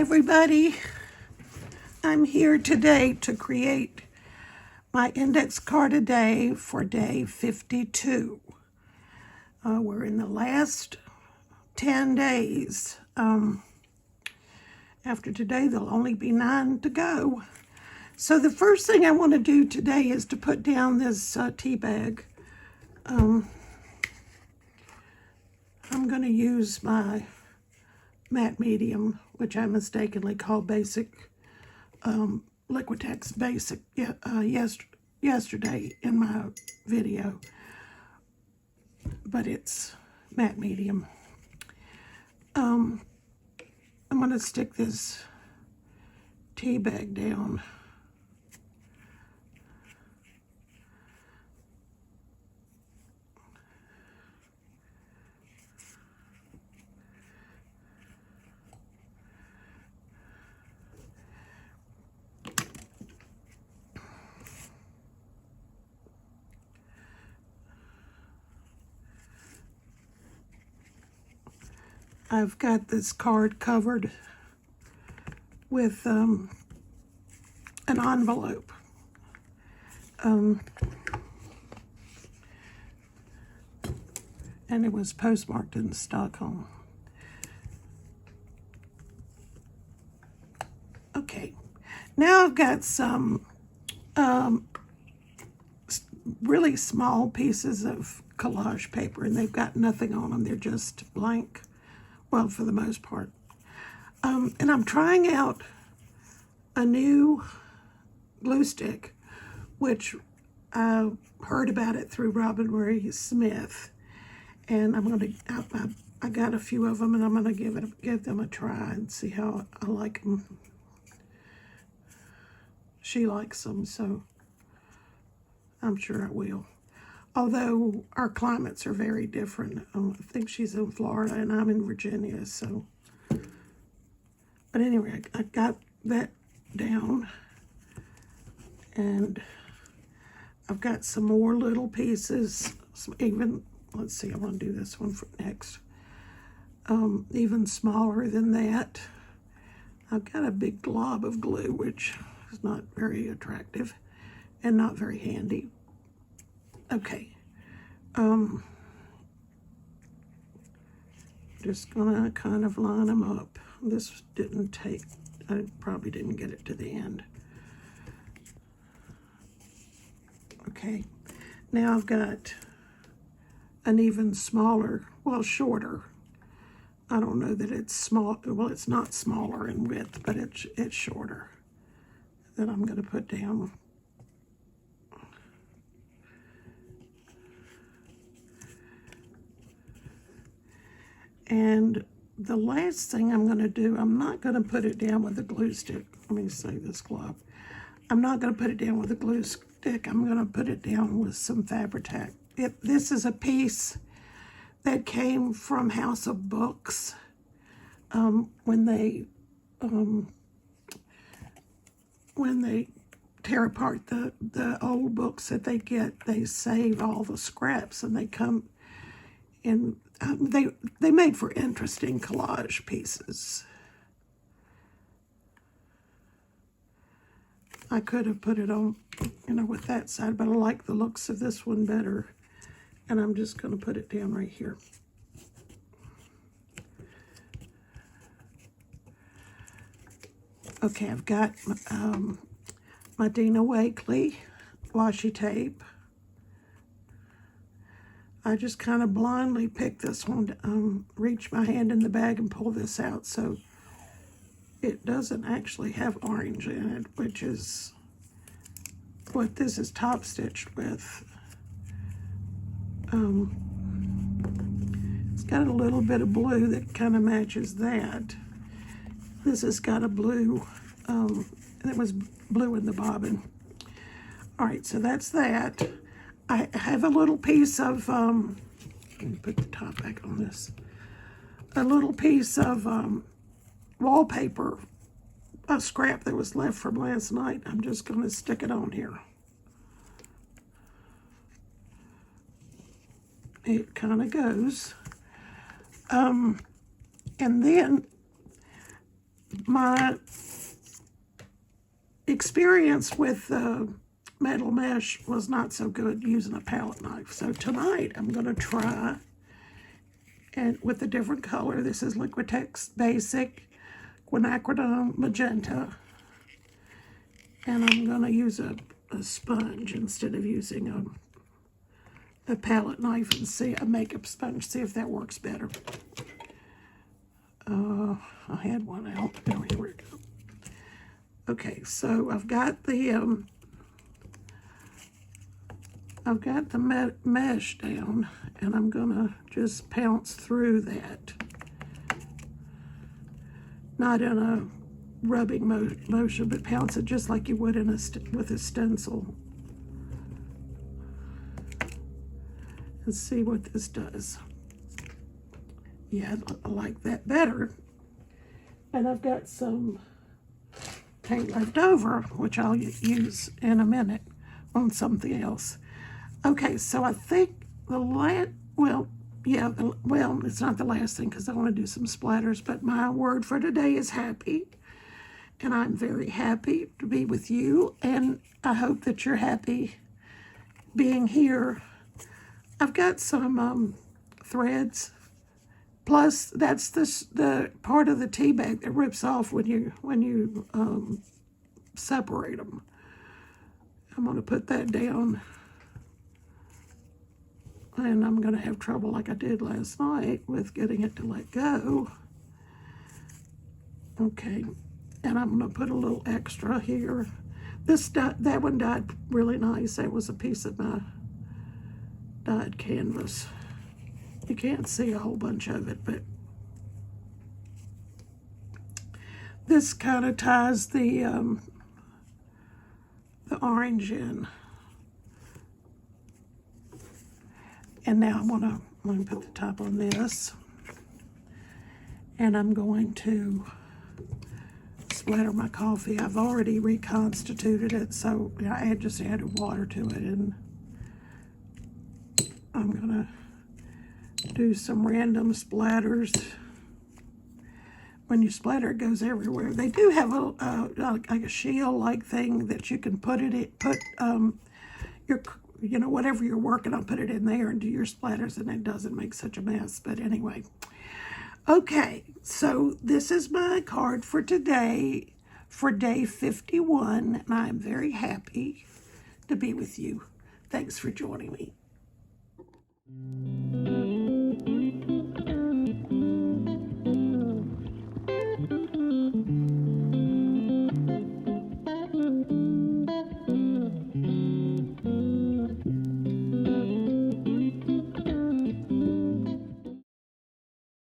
everybody. I'm here today to create my index card a day for day 52. We're in the last 10 days. After today, there'll only be 9 to go. So the first thing I want to do today is to put down this tea bag. I'm going to use my matte medium, which I mistakenly called basic, Liquitex Basic yesterday in my video, but it's matte medium. I'm going to stick this tea bag down. I've got this card covered with an envelope. And it was postmarked in Stockholm. Okay, now I've got some really small pieces of collage paper, and they've got nothing on them. They're just blank. Well, for the most part. And I'm trying out a new glue stick, which I heard about it through Robin Marie Smith. And I'm going to, I got a few of them, and I'm going to give them a try and see how I like them. She likes them, so I'm sure I will. Although our climates are very different. I think she's in Florida and I'm in Virginia, so. But anyway, I got that down. And I've got some more little pieces. Let's see, I want to do this one for next. Even smaller than that. I've got a big glob of glue, which is not very attractive and not very handy. Okay, just gonna kind of line them up. This didn't take, I probably didn't get it to the end. Okay, now I've got an even smaller, well, shorter. I don't know that it's small, well, it's not smaller in width, but it's shorter that I'm gonna put down. And the last thing I'm going to do, I'm not going to put it down with a glue stick. Let me save this glove. I'm not going to put it down with a glue stick. I'm going to put it down with some Fabri-Tac. This is a piece that came from House of Books. When they tear apart the old books that they get, they save all the scraps, and they come in. They made for interesting collage pieces. I could have put it on, with that side, but I like the looks of this one better. And I'm just going to put it down right here. Okay, I've got my Dina Wakley washi tape. I just kind of blindly picked this one, reach my hand in the bag and pull this out, so it doesn't actually have orange in it, which is what this is top stitched with. It's got a little bit of blue that kind of matches that. This has got a blue, and it was blue in the bobbin. All right, so that's that. I have a little piece of, let me put the top back on this, a little piece of wallpaper, a scrap that was left from last night. I'm just going to stick it on here. It kind of goes. And then my experience with metal mesh was not so good using a palette knife. So tonight I'm going to try and with a different color. This is Liquitex Basic Quinacridone Magenta. And I'm going to use a sponge instead of using a palette knife and see a makeup sponge, see if that works better. I had one out. Oh, here we go. Okay, so I've got the mesh down, and I'm gonna just pounce through that. Not in a rubbing motion, but pounce it just like you would in with a stencil. And see what this does. Yeah, I like that better. And I've got some paint left over, which I'll use in a minute on something else. Okay, so I think the last, well, it's not the last thing because I want to do some splatters, but my word for today is happy. And I'm very happy to be with you, and I hope that you're happy being here. I've got some threads. Plus, that's the part of the tea bag that rips off when you separate them. I'm going to put that down, and I'm going to have trouble like I did last night with getting it to let go. Okay, and I'm going to put a little extra here. That one dyed really nice. That was a piece of my dyed canvas. You can't see a whole bunch of it, but this kind of ties the orange in. And now I'm going to put the top on this, and I'm going to splatter my coffee. I've already reconstituted it, so I just added water to it, and I'm going to do some random splatters. When you splatter, it goes everywhere. They do have like a shield-like thing that you can put your whatever you're working on, put it in there and do your splatters, and it doesn't make such a mess. But anyway, okay. So this is my card for today, for day 51, and I am very happy to be with you. Thanks for joining me.